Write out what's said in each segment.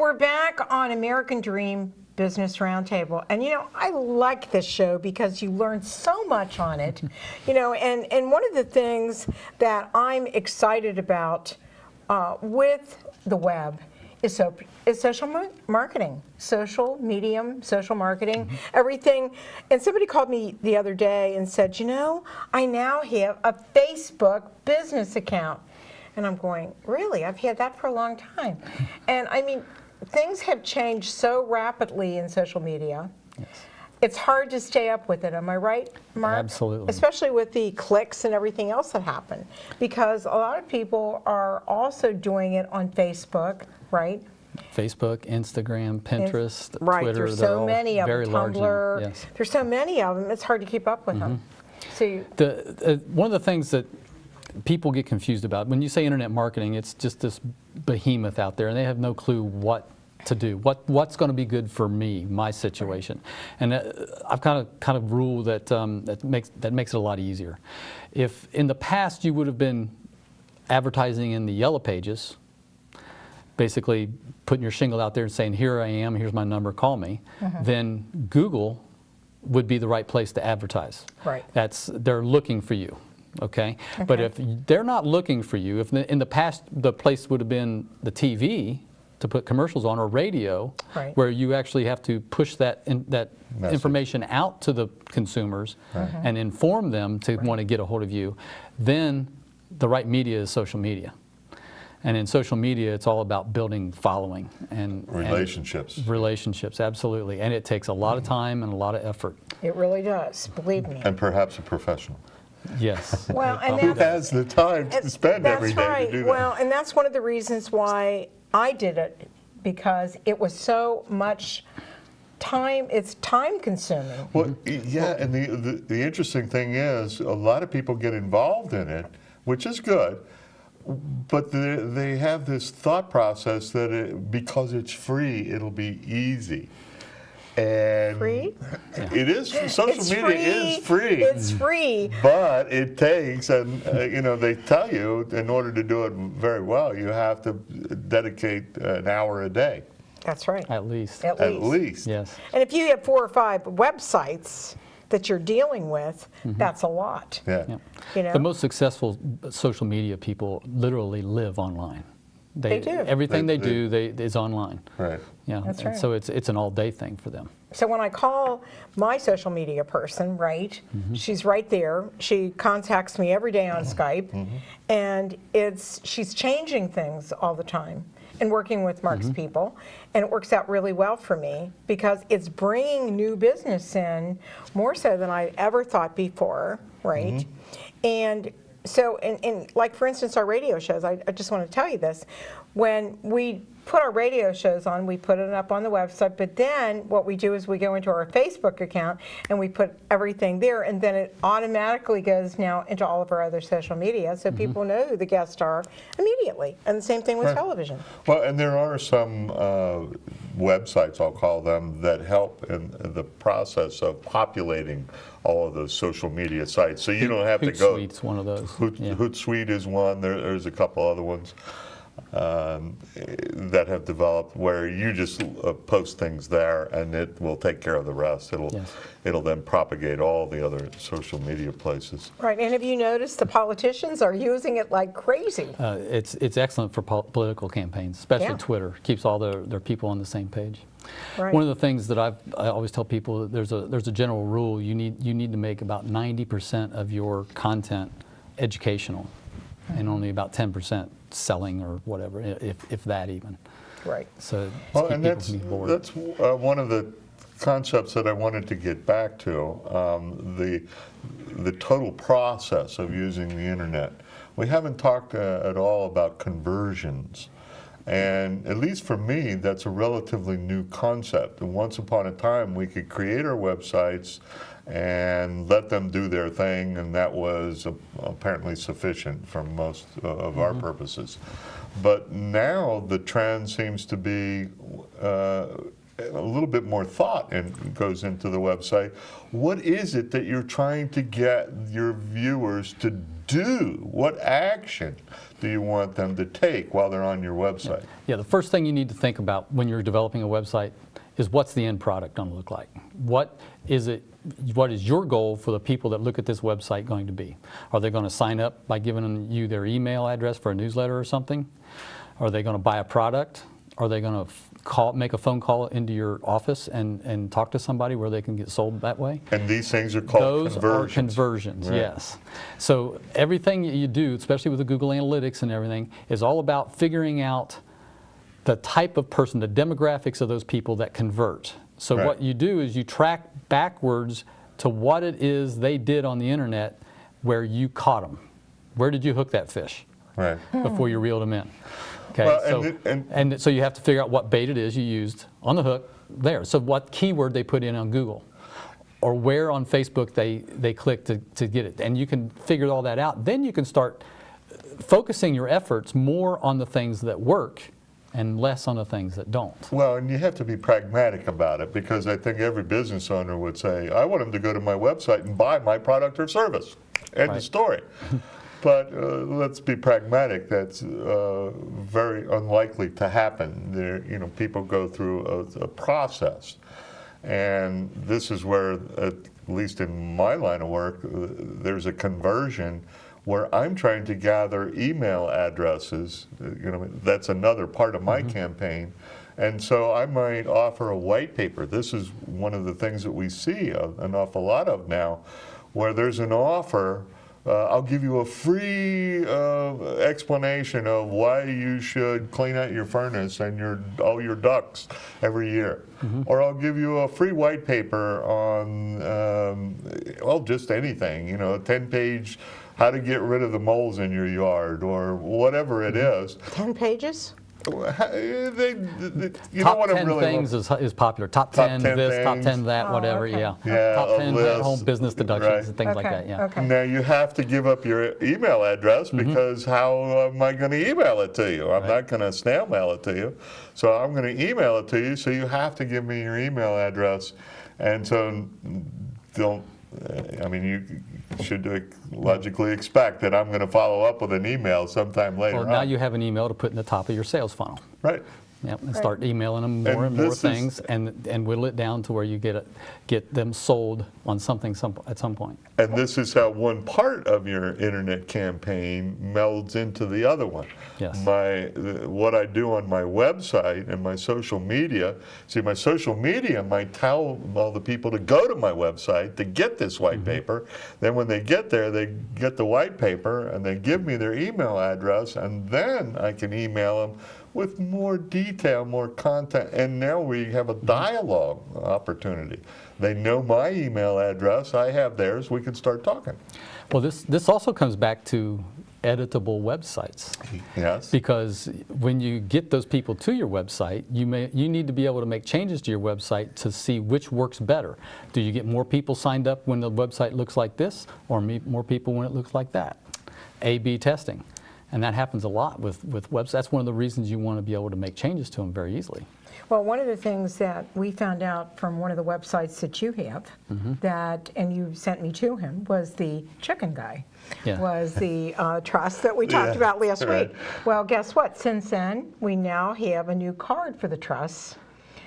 We're back on American Dream Business Roundtable, and I like this show because you learn so much on it. And one of the things that I'm excited about with the web is social marketing, social medium, social marketing, everything. And somebody called me the other day and said, I now have a Facebook business account. And I'm going, really? I've had that for a long time. And I mean, things have changed so rapidly in social media. Yes. It's hard to stay up with it. Am I right, Mark? Absolutely. Especially with the clicks and everything else that happen. Because a lot of people are also doing it on Facebook, right? Facebook, Instagram, Pinterest, right. Twitter. There's so many of them. Very large. Tumblr. Yes. There's so many of them. It's hard to keep up with them. So one of the things that people get confused about, when you say internet marketing, it's just this behemoth out there, and they have no clue what to do, what's going to be good for me, my situation. And I've kind of ruled that that makes it a lot easier. If in the past you would have been advertising in the yellow pages, basically putting your shingle out there and saying, here I am, here's my number, call me, then Google would be the right place to advertise. Right. They're looking for you. Okay? But if they're not looking for you, if in the past the place would have been the TV to put commercials on, or radio, where you actually have to push that information out to the consumers and inform them to want to get a hold of you, then the right media is social media. And in social media, it's all about building following and relationships. Relationships, absolutely. And it takes a lot of time and a lot of effort. It really does, believe me. And perhaps a professional. Yes. Well, and who has the time to spend every day to do that? Well, and that's one of the reasons why I did it, because it was so much time. It's time consuming. Well, yeah, and the interesting thing is, a lot of people get involved in it, which is good, but they have this thought process that because it's free, it'll be easy. And free? It is. Social media is free. It's free. But it takes, and they tell you, in order to do it very well, you have to dedicate an hour a day. That's right. At least. At least. Yes. And if you have 4 or 5 websites that you're dealing with, that's a lot. Yeah. The most successful social media people literally live online. They do. Everything they do is online. Right. Yeah. That's right. So it's an all-day thing for them. So when I call my social media person, she's right there. She contacts me every day on Skype, and she's changing things all the time and working with Mark's people, and it works out really well for me because it's bringing new business in more so than I ever thought before, right? And so, like for instance, our radio shows, I just want to tell you this. When we put our radio shows on, we put it up on the website, but then what we do is we go into our Facebook account and we put everything there, and then it automatically goes now into all of our other social media, so people know who the guests are immediately. And the same thing with television. Well, and there are some websites, I'll call them, that help in the process of populating all of those social media sites. So you don't have to go. Hootsuite's one of those. Hootsuite is one. There's a couple other ones that have developed where you just post things there, and it will take care of the rest. It'll then propagate all the other social media places. Right, and have you noticed the politicians are using it like crazy? It's excellent for political campaigns, especially Twitter. Keeps all their people on the same page. Right. One of the things that I always tell people, there's a general rule. You need to make about 90% of your content educational, and only about 10% selling or whatever, if that even. Right. So and that's one of the concepts that I wanted to get back to, the total process of using the internet. We haven't talked at all about conversions. And at least for me, that's a relatively new concept. And once upon a time, we could create our websites and let them do their thing, and that was apparently sufficient for most of our purposes. But now the trend seems to be a little bit more thought and goes into the website. What is it that you're trying to get your viewers to do? What action do you want them to take while they're on your website? Yeah, the first thing you need to think about when you're developing a website is what's the end product going to look like? What is your goal for the people that look at this website going to be? Are they going to sign up by giving you their email address for a newsletter or something? Are they going to buy a product? Are they going to make a phone call into your office and talk to somebody where they can get sold that way? And these things are called conversions. Those are conversions, right. Yes. So everything you do, especially with the Google Analytics and everything, is all about figuring out the type of person, the demographics of those people that convert. So right. What you do is you track backwards to what it is they did on the internet where you caught them. Where did you hook that fish? Right. Before you reeled them in. Okay, well, so you have to figure out what bait it is you used on the hook there. So what keyword they put in on Google, or where on Facebook they click to get it. And you can figure all that out. Then you can start focusing your efforts more on the things that work and less on the things that don't. Well, and you have to be pragmatic about it, because I think every business owner would say, I want them to go to my website and buy my product or service. End of story. But let's be pragmatic. That's very unlikely to happen. There, people go through a process, and this is where, at least in my line of work, there's a conversion where I'm trying to gather email addresses. That's another part of my campaign. And so I might offer a white paper. This is one of the things that we see an awful lot of now, where there's an offer. I'll give you a free explanation of why you should clean out your furnace and all your ducts every year. Or I'll give you a free white paper on, just anything, a 10-page how to get rid of the moles in your yard, or whatever it is. 10 pages? Top 10 things is popular. Top 10 this, things. Top 10 that, whatever, okay. yeah. Top 10 list, at-home business deductions right. and things like that, yeah. Okay. Now you have to give up your email address, because how am I going to email it to you? I'm not going to snail mail it to you. So I'm going to email it to you, so you have to give me your email address. And so you should logically expect that I'm going to follow up with an email sometime later Well, now you have an email to put in the top of your sales funnel. Right. Yep, and start emailing them more and more things, and whittle it down to where you get them sold on something at some point. And this is how one part of your internet campaign melds into the other one. Yes. What I do on my website and my social media, my social media might tell all the people to go to my website to get this white paper. Then when they get there, they get the white paper and they give me their email address, and then I can email them with more detail, more content, and now we have a dialogue opportunity. They know my email address, I have theirs, we can start talking. Well, this also comes back to editable websites. Yes. Because when you get those people to your website, you need to be able to make changes to your website to see which works better. Do you get more people signed up when the website looks like this, or more people when it looks like that? A/B testing. And that happens a lot with websites. That's one of the reasons you want to be able to make changes to them very easily. Well, one of the things that we found out from one of the websites that you have, and you sent me to him, was the chicken guy, was the trust that we talked about last week. Well, guess what? Since then, we now have a new card for the trusts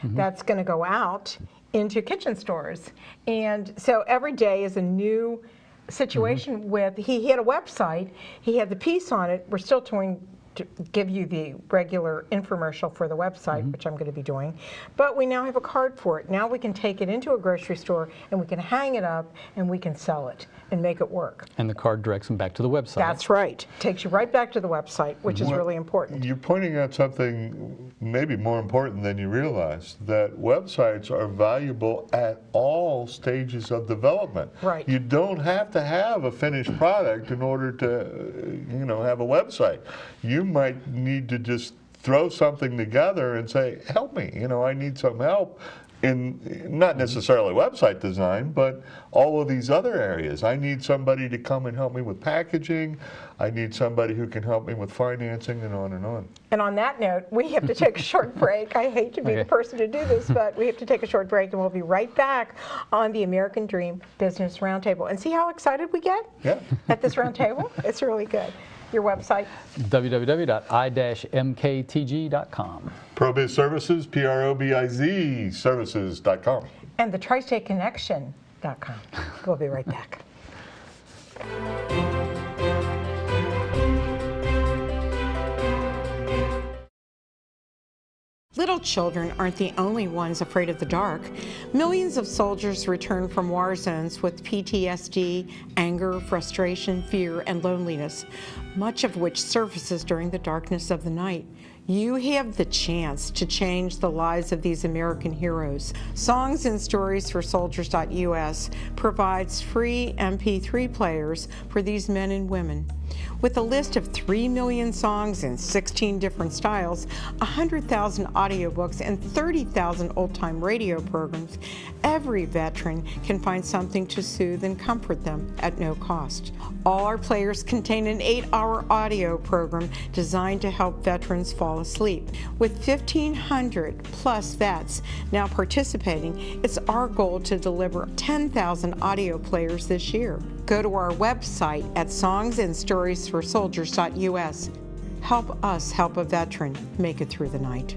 that's going to go out into kitchen stores. And so every day is a new situation with, he had a website, he had the piece on it. We're still trying to give you the regular infomercial for the website, which I'm going to be doing, but we now have a card for it. Now we can take it into a grocery store and we can hang it up and we can sell it and make it work. And the card directs them back to the website. That's right. Takes you right back to the website, which is really important. You're pointing out something maybe more important than you realize, that websites are valuable at all stages of development. Right. You don't have to have a finished product in order to have a website. You might need to just throw something together and say, help me, I need some help. in not necessarily website design, but all of these other areas. I need somebody to come and help me with packaging. I need somebody who can help me with financing, and on and on. And on that note, we have to take a short break. I hate to be the person to do this, but we have to take a short break, and we'll be right back on the American Dream Business Roundtable. And see how excited we get at this roundtable? It's really good. Your website? www.i-mktg.com. ProBiz Services, PROBIZ services.com. And the TriStateConnection.com. We'll be right back. Little children aren't the only ones afraid of the dark. Millions of soldiers return from war zones with PTSD, anger, frustration, fear, and loneliness, much of which surfaces during the darkness of the night. You have the chance to change the lives of these American heroes. Songs and Stories for Soldiers.us provides free MP3 players for these men and women. With a list of 3 million songs in 16 different styles, 100,000 audiobooks, and 30,000 old-time radio programs, every veteran can find something to soothe and comfort them at no cost. All our players contain an 8-hour audio program designed to help veterans fall asleep. With 1,500 plus vets now participating, it's our goal to deliver 10,000 audio players this year. Go to our website at songsandstoriesforsoldiers.us. Help us help a veteran make it through the night.